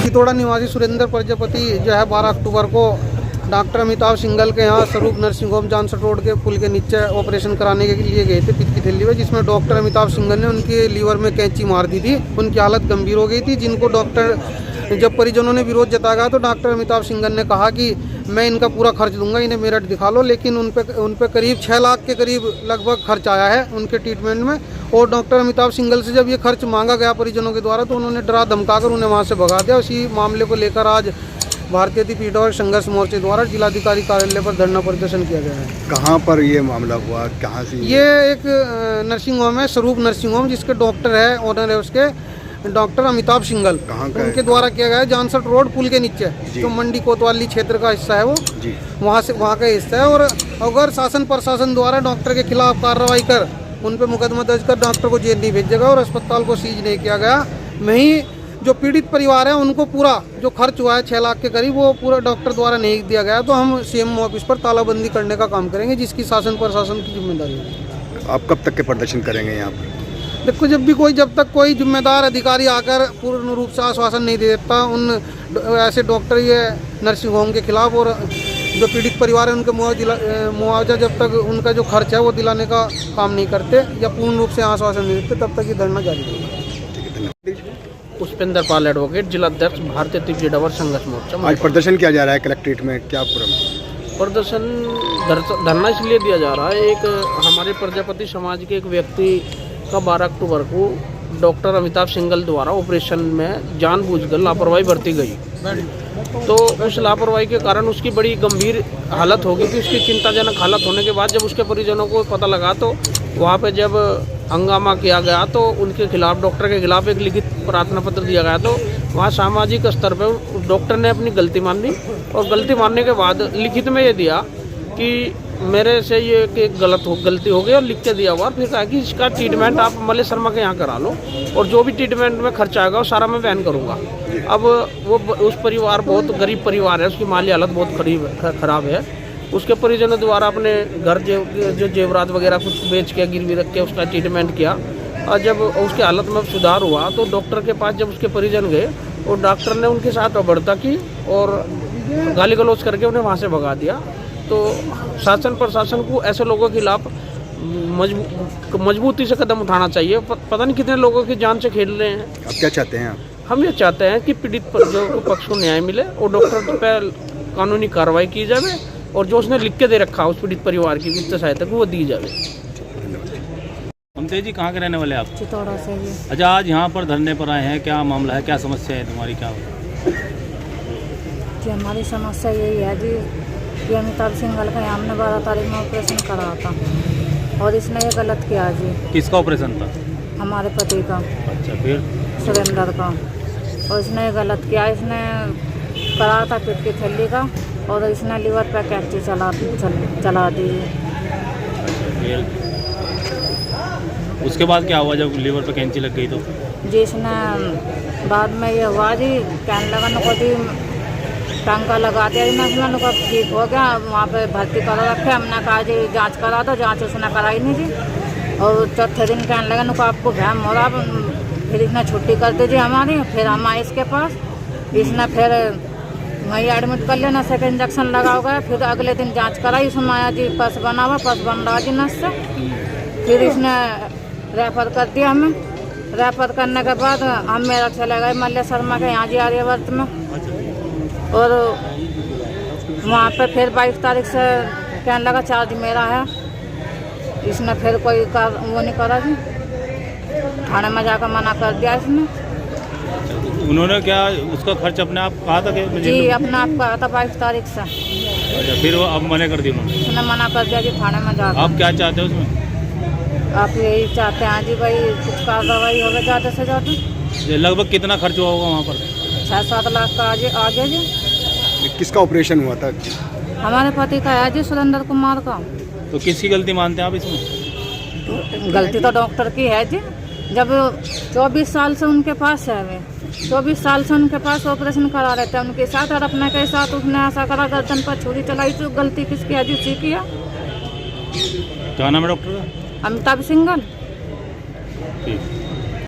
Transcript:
चितौड़ा निवासी सुरेंद्र प्रजापति जो है 12 अक्टूबर को डॉक्टर अमिताभ सिंघल के यहाँ स्वरूप नर्सिंग होम जानसठ रोड के पुल के नीचे ऑपरेशन कराने के लिए गए थे पित्त की थैली में, जिसमें डॉक्टर अमिताभ सिंघल ने उनके लीवर में कैंची मार दी थी। उनकी हालत गंभीर हो गई थी, जिनको डॉक्टर जब परिजनों ने विरोध जताया तो डॉक्टर अमिताभ सिंघल ने कहा कि मैं इनका पूरा खर्च दूंगा, इन्हें मेरठ दिखा लो। लेकिन उन पे करीब 6 लाख के करीब लगभग खर्च आया है उनके ट्रीटमेंट में। और डॉक्टर अमिताभ सिंघल से जब ये खर्च मांगा गया परिजनों के द्वारा तो उन्होंने डरा धमकाकर उन्हें वहाँ से भगा दिया। उसी मामले को लेकर आज भारतीय पीड़ित और संघर्ष मोर्चे द्वारा जिलाधिकारी कार्यालय पर धरना प्रदर्शन किया गया है। कहाँ पर ये मामला हुआ, कहाँ से? ये एक नर्सिंग होम है, स्वरूप नर्सिंग होम, जिसके डॉक्टर है, ओनर है उसके डॉक्टर अमिताभ सिंघल। कहाँ का उनके द्वारा किया गया है जानसठ रोड पुल के नीचे, जो मंडी कोतवाली क्षेत्र का हिस्सा है वो जी, वहाँ का हिस्सा है। और अगर शासन प्रशासन द्वारा डॉक्टर के खिलाफ कार्रवाई कर उन पर मुकदमा दर्ज कर डॉक्टर को जेल नहीं भेजा गया और अस्पताल को सीज नहीं किया गया, वहीं जो पीड़ित परिवार है उनको पूरा जो खर्च हुआ है 6 लाख के करीब वो पूरा डॉक्टर द्वारा नहीं दिया गया, तो हम सीएम ऑफिस पर तालाबंदी करने का काम करेंगे, जिसकी शासन प्रशासन की जिम्मेदारी है। आप कब तक के प्रदर्शन करेंगे यहाँ पर? देखो, जब तक कोई जिम्मेदार अधिकारी आकर पूर्ण रूप से आश्वासन नहीं दे देता उन ऐसे डॉक्टर ये नर्सिंग होम के खिलाफ और जो पीड़ित परिवार है उनके मुआवजा जब तक उनका जो खर्च है वो दिलाने का काम नहीं करते या पूर्ण रूप से आश्वासन नहीं देते तब तक ये धरना जारी रहेगा। पुष्पेंद्र पाल एडवोकेट, जिला अध्यक्ष भारतीय पीड़ित संघर्ष मोर्चा। आज प्रदर्शन किया जा रहा है कलेक्ट्रेट में, क्या प्रदर्शन धरना इसलिए दिया जा रहा है, एक हमारे प्रजापति समाज के एक व्यक्ति का 12 अक्टूबर को डॉक्टर अमिताभ सिंघल द्वारा ऑपरेशन में जानबूझकर लापरवाही बरती गई, तो उस लापरवाही के कारण उसकी बड़ी गंभीर हालत हो गई थी। उसकी चिंताजनक हालत होने के बाद जब उसके परिजनों को पता लगा तो वहाँ पे जब हंगामा किया गया तो उनके खिलाफ, डॉक्टर के खिलाफ एक लिखित प्रार्थना पत्र दिया गया। तो वहाँ सामाजिक स्तर पर डॉक्टर ने अपनी गलती मान ली और गलती मानने के बाद लिखित में ये दिया कि मेरे से ये गलती हो गई और लिख के दिया हुआ। फिर कहा कि इसका ट्रीटमेंट आप मलय शर्मा के यहाँ करा लो और जो भी ट्रीटमेंट में खर्चा आएगा वो सारा मैं वहन करूँगा। अब वो उस परिवार बहुत गरीब परिवार है, उसकी माली हालत बहुत खराब है। उसके परिजनों द्वारा अपने घर जो जेवरात वगैरह कुछ बेच के गिरवी रख के उसका ट्रीटमेंट किया और जब उसकी हालत में सुधार हुआ तो डॉक्टर के पास जब उसके परिजन गए और डॉक्टर ने उनके साथ अभद्रता की और गाली गलौज करके उन्हें वहाँ से भगा दिया। तो शासन प्रशासन को ऐसे लोगों के खिलाफ मजबूती से कदम उठाना चाहिए। पता नहीं कितने लोगों की जान से खेल रहे हैं। आप क्या चाहते हैं? हम ये चाहते हैं कि पीड़ित जो पक्ष को न्याय मिले और डॉक्टर पर कानूनी कार्रवाई की जाए और जो उसने लिख के दे रखा उस पीड़ित परिवार की वित्तीय सहायता को वो दी जाए। ममता जी, कहाँ के रहने वाले आप? चितौड़ा से जी। अच्छा, आज यहाँ पर धरने पर आए हैं, क्या मामला है, क्या समस्या है तुम्हारी, क्या? जी हमारी समस्या यही है जी कि अमिताभ सिंघल का हमने 12 तारीख में ऑपरेशन करा था और इसने ये गलत किया जी। किसका ऑपरेशन था? हमारे पति का। अच्छा, फिर? सुरेंद्र का। और इसने ये गलत किया, इसने करा था पित्त की थैली का और इसने लीवर पे कैंची चला दी। फिर उसके बाद क्या हुआ जब लीवर पे कैंची लग गई तो? जी इसने बाद में ये हुआ जी, कहने लगा नुको जी टांका लगा दिया जी, मैं नुको ठीक हो गया, वहाँ पे भर्ती करा रखे। हमने कहा जी जांच करा दो, जांच उसने कराई नहीं जी। और चौथे दिन कहने लगा नुको आपको भ्रम हो रहा, फिर इसने छुट्टी कर दी जी हमारी। फिर हम आए इसके पास, इसने फिर वहीं एडमिट कर लिया, नशे का इंजेक्शन लगा हुआ। फिर अगले दिन जांच कराई, उसमें आया जी पस बना हुआ, पस बन रहा जी नस से। फिर इसने रेफर कर दिया हमें। रेफर करने के बाद हम मेरा चले गए मलय शर्मा के यहाँ जी आर्यवर्त में और वहाँ पे फिर 22 तारीख से कहने लगा चार्ज मेरा है। इसने फिर कोई वो नहीं करा जी, थाने में जाकर मना कर दिया इसने। उन्होंने क्या उसका खर्च अपने आप कहा था कि जी अपने आप कहा था 22 तारीख से। अच्छा, फिर वो अब मना कर दी उन्होंने? उसने मना कर दिया जी थाने में जाकर। आप क्या चाहते हो उसमें? आप यही चाहते हैं जी भाई कुछ कार्रवाई होगा ज़्यादा से ज़्यादा। लगभग कितना खर्च हुआ होगा वहाँ पर? 6-7 लाख का आगे जी। किसका ऑपरेशन हुआ था? हमारे पति का है जी, सुरेंद्र कुमार का। तो किसकी गलती मानते हैं आप इसमें? गलती तो डॉक्टर की है जी, जब 24 साल से उनके पास है वे। 24 साल से उनके पास ऑपरेशन करा रहे थे उनके साथ, और अपने के साथ उसने ऐसा करा, गर्दन पर छुरी चलाई, तो गलती किसकी है? उसी की है। क्या नाम है डॉक्टर का? अमिताभ सिंघल। ठीक।